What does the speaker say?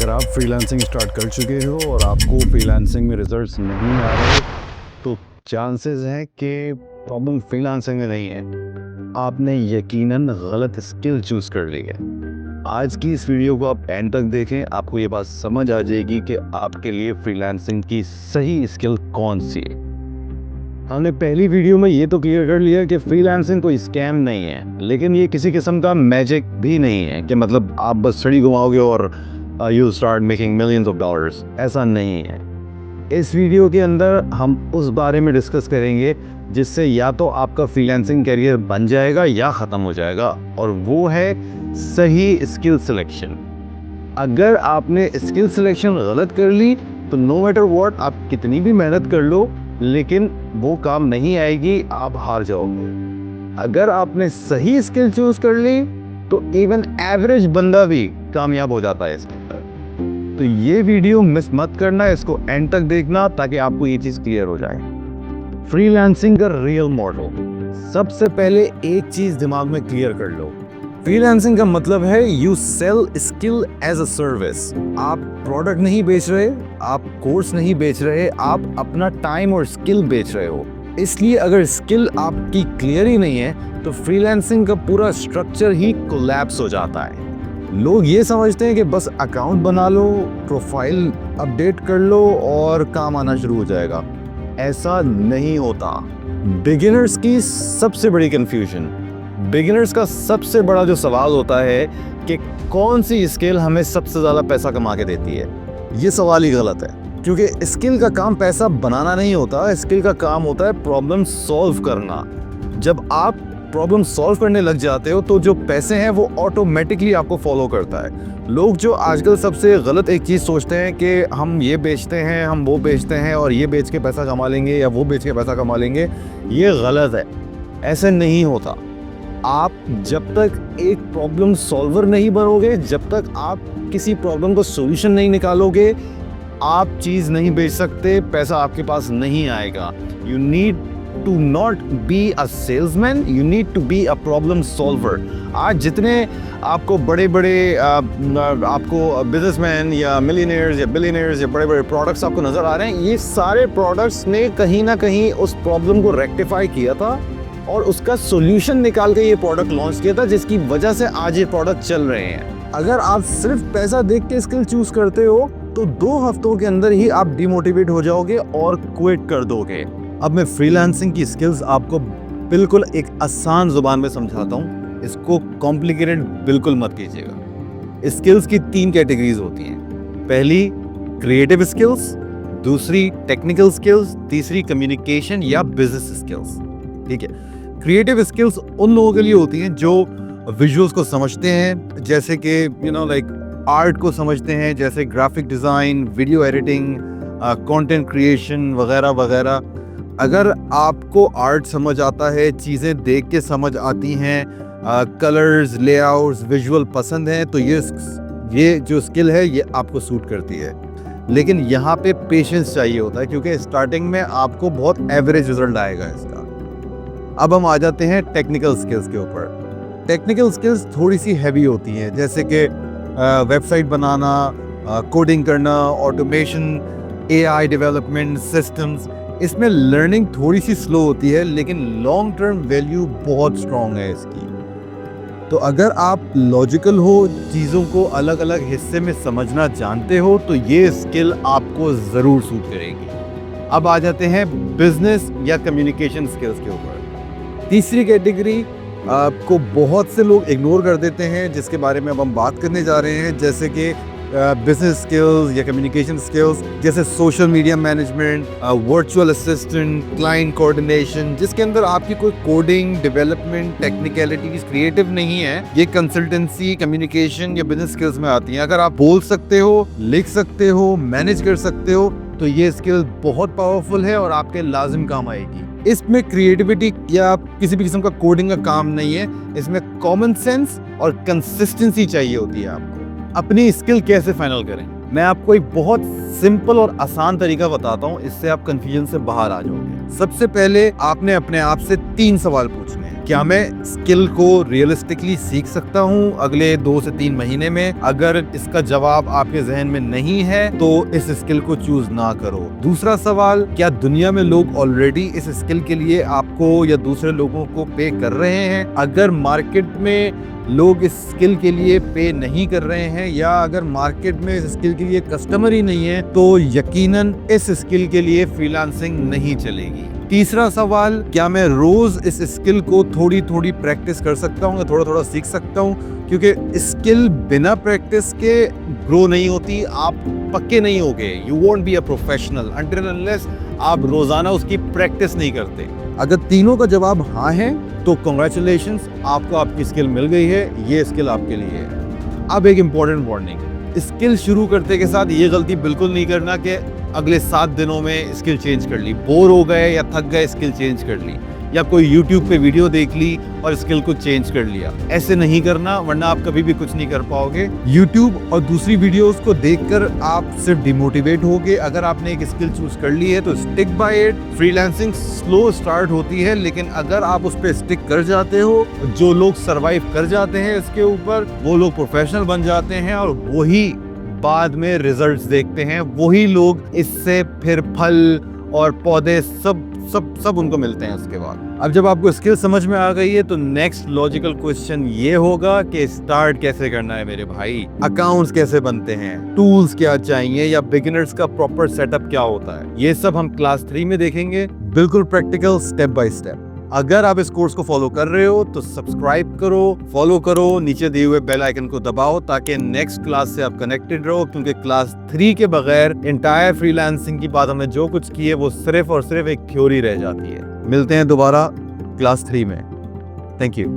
अगर आप freelancing start कर चुके हो और आपको फ्रीलांसिंग में रिजल्ट्स नहीं आ रहे तो चांसेस हैं कि प्रॉब्लम फ्रीलांसिंग में नहीं है, आपने यकीनन गलत स्किल चूज़ कर ली है। आज की इस वीडियो को आप एंड तक देखें, आपको ये बात समझ आ जाएगी कि आपके लिए फ्रीलांसिंग की सही स्किल कौन सी है। हमने पहली वीडियो में ये तो क्लियर कर लिया कि फ्रीलांसिंग कोई स्कैम नहीं है, लेकिन ये किसी किस्म का मैजिक भी नहीं है कि मतलब आप बस छड़ी घुमाओगे और you start making millions of dollars. ऐसा नहीं है। इस वीडियो के अंदर हम उस बारे में डिस्कस करेंगे जिससे या तो आपका फ्रीलांसिंग करियर बन जाएगा या ख़त्म हो जाएगा, और वो है सही स्किल सिलेक्शन। अगर आपने स्किल सिलेक्शन गलत कर ली तो नो मैटर व्हाट आप कितनी भी मेहनत कर लो, लेकिन वो काम नहीं आएगी, आप हार जाओगे। अगर आपने सही स्किल चूज कर ली तो इवन एवरेज बंदा भी कामयाब हो जाता है इसके अंदर। तो ये वीडियो मिस मत करना, इसको एंड तक देखना ताकि आपको ये चीज़ क्लियर हो जाए। फ्रीलांसिंग का रियल मॉडल, सबसे पहले एक चीज़ दिमाग में क्लियर कर लो। फ्रीलांसिंग का मतलब है you sell skill as a service. आप प्रोडक्ट नहीं बेच रहे, आप कोर्स नहीं बेच रहे, आप अपना टाइम और स्किल बेच रहे हो। इसलिए अगर स्किल आपकी क्लियर ही नहीं है तो फ्रीलांसिंग का पूरा स्ट्रक्चर ही कोलैप्स हो जाता है। लोग ये समझते हैं कि बस अकाउंट बना लो, प्रोफाइल अपडेट कर लो और काम आना शुरू हो जाएगा। ऐसा नहीं होता। बिगिनर्स की सबसे बड़ी कंफ्यूजन, बिगिनर्स का सबसे बड़ा जो सवाल होता है कि कौन सी स्किल हमें सबसे ज़्यादा पैसा कमा के देती है। ये सवाल ही गलत है, क्योंकि स्किल का काम पैसा बनाना नहीं होता। स्किल का काम होता है प्रॉब्लम सॉल्व करना। जब आप प्रॉब्लम सॉल्व करने लग जाते हो तो जो पैसे हैं वो ऑटोमेटिकली आपको फॉलो करता है। लोग जो आजकल सबसे गलत एक चीज़ सोचते हैं कि हम ये बेचते हैं, हम वो बेचते हैं और ये बेच के पैसा कमा लेंगे या वो बेच के पैसा कमा लेंगे, ये गलत है। ऐसे नहीं होता। आप जब तक एक प्रॉब्लम सॉल्वर नहीं बनोगे, जब तक आप किसी प्रॉब्लम को सॉल्यूशन नहीं निकालोगे, आप चीज़ नहीं बेच सकते, पैसा आपके पास नहीं आएगा। You need to not be a salesman, you need to be a problem solver. आज जितने आपको बड़े बड़े आपको बिजनेसमैन या मिलियनेयर्स या बिलियनेयर्स या बड़े बड़े प्रोडक्ट्स आपको नज़र आ रहे हैं, ये सारे प्रोडक्ट्स ने कहीं ना कहीं उस प्रॉब्लम को रेक्टिफाई किया था और उसका सॉल्यूशन निकाल के ये प्रोडक्ट लॉन्च किया था, जिसकी वजह से आज ये प्रोडक्ट चल रहे हैं। अगर आप सिर्फ पैसा देख के स्किल चूज करते हो तो 2 हफ्तों के अंदर ही आप डिमोटिवेट हो जाओगे और क्विट कर दोगे। अब मैं फ्रीलांसिंग की स्किल्स आपको बिल्कुल एक आसान जुबान में समझाता हूँ, इसको कॉम्प्लिकेटेड बिल्कुल मत कीजिएगा। स्किल्स की 3 कैटेगरीज होती हैं। पहली क्रिएटिव स्किल्स, दूसरी टेक्निकल स्किल्स, तीसरी कम्युनिकेशन या बिजनेस स्किल्स। ठीक है, क्रिएटिव स्किल्स उन लोगों के लिए होती हैं जो विजुअल्स को समझते हैं, जैसे कि आर्ट को समझते हैं, जैसे graphic design, video editing, content creation वगैरह वगैरह। अगर आपको आर्ट समझ आता है, चीज़ें देख के समझ आती हैं, कलर्स, लेआउट्स, विजुअल पसंद हैं, तो ये जो स्किल है ये आपको सूट करती है। लेकिन यहाँ पे पेशेंस चाहिए होता है, क्योंकि स्टार्टिंग में आपको बहुत एवरेज रिजल्ट आएगा इसका। अब हम आ जाते हैं टेक्निकल स्किल्स के ऊपर। टेक्निकल स्किल्स थोड़ी सी हैवी होती हैं, जैसे कि वेबसाइट बनाना, कोडिंग करना, ऑटोमेशन, एआई डेवलपमेंट, सिस्टम्स। इसमें लर्निंग थोड़ी सी स्लो होती है, लेकिन लॉन्ग टर्म वैल्यू बहुत स्ट्रॉन्ग है इसकी। तो अगर आप लॉजिकल हो, चीज़ों को अलग अलग हिस्से में समझना जानते हो, तो ये स्किल आपको ज़रूर सूट करेगी। अब आ जाते हैं बिजनेस या कम्युनिकेशन स्किल्स के ऊपर। तीसरी कैटेगरी को बहुत से लोग इग्नोर कर देते हैं, जिसके बारे में अब हम बात करने जा रहे हैं, जैसे कि बिजनेस स्किल्स या कम्युनिकेशन स्किल्स, जैसे social media management, virtual assistant, client coordination, जिसके अंदर आपकी कोई कोडिंग, डेवलपमेंट, टेक्निकलिटीज, क्रिएटिव नहीं है। ये कंसल्टेंसी, कम्युनिकेशन या बिजनेस स्किल्स में आती हैं। अगर आप बोल सकते हो, लिख सकते हो, मैनेज कर सकते हो, तो ये स्किल बहुत पावरफुल है और आपके लाजिम काम आएगी। इसमें क्रिएटिविटी या किसी भी किस्म का कोडिंग का काम नहीं है, इसमें कॉमन सेंस और कंसिस्टेंसी चाहिए होती है आपको। अपनी स्किल कैसे फाइनल करें, मैं आपको एक बहुत सिंपल और आसान तरीका बताता हूँ, इससे आप कंफ्यूजन से बाहर आ जाओगे। सबसे पहले आपने अपने आप से 3 सवाल पूछने हैं। क्या मैं स्किल को रियलिस्टिकली सीख सकता हूँ अगले 2 से 3 महीने में? अगर इसका जवाब आपके जहन में नहीं है तो इस स्किल को चूज ना करो। दूसरा सवाल, क्या दुनिया में लोग ऑलरेडी इस स्किल के लिए आपको या दूसरे लोगों को पे कर रहे हैं? अगर मार्केट में लोग इस स्किल के लिए पे नहीं कर रहे हैं या अगर मार्केट में इस स्किल के लिए कस्टमर ही नहीं है तो यकीनन इस स्किल के लिए फ्रीलांसिंग नहीं चलेगी। तीसरा सवाल, क्या मैं रोज इस स्किल को थोड़ी थोड़ी प्रैक्टिस कर सकता हूँ या थोड़ा थोड़ा सीख सकता हूँ? क्योंकि स्किल बिना प्रैक्टिस के ग्रो नहीं होती, आप पक्के नहीं होगे। You won't be a professional until unless आप रोजाना उसकी प्रैक्टिस नहीं करते। अगर तीनों का जवाब हाँ है तो कॉन्ग्रेचुलेशंस, आपको आपकी स्किल मिल गई है, ये स्किल आपके लिए है। अब एक इम्पॉर्टेंट वार्निंग, स्किल शुरू करते के साथ ये गलती बिल्कुल नहीं करना कि अगले 7 दिनों में स्किल चेंज कर ली, बोर हो गए या थक गए स्किल चेंज कर ली, या कोई YouTube पे वीडियो देख ली और स्किल को चेंज कर लिया। ऐसे नहीं करना, वरना आप कभी भी कुछ नहीं कर पाओगे। YouTube और दूसरी वीडियोस को देखकर आप सिर्फ डिमोटिवेट होगे। अगर आपने एक स्किल चूज कर ली है तो stick by it. Freelancing slow start होती है, लेकिन अगर आप उस पर स्टिक कर जाते हो, जो लोग सरवाइव कर जाते हैं इसके ऊपर, वो लोग प्रोफेशनल बन जाते हैं और वही बाद में रिजल्ट्स देखते हैं। वही लोग इससे फिर फल और पौधे सब उनको मिलते हैं उसके बाद। अब जब आपको स्किल समझ में आ गई है तो नेक्स्ट लॉजिकल क्वेश्चन ये होगा कि स्टार्ट कैसे करना है मेरे भाई, अकाउंट्स कैसे बनते हैं, टूल्स क्या चाहिए, या बिगिनर्स का प्रॉपर सेटअप क्या होता है। ये सब हम क्लास 3 में देखेंगे, बिल्कुल प्रैक्टिकल, स्टेप बाय स्टेप। अगर आप इस कोर्स को फॉलो कर रहे हो तो सब्सक्राइब करो, फॉलो करो, नीचे दिए हुए बेल आइकन को दबाओ ताकि नेक्स्ट क्लास से आप कनेक्टेड रहो, क्योंकि क्लास 3 के बगैर एंटायर फ्रीलांसिंग की बात हमने जो कुछ की है वो सिर्फ और सिर्फ एक थ्योरी रह जाती है। मिलते हैं दोबारा क्लास 3 में। Thank you.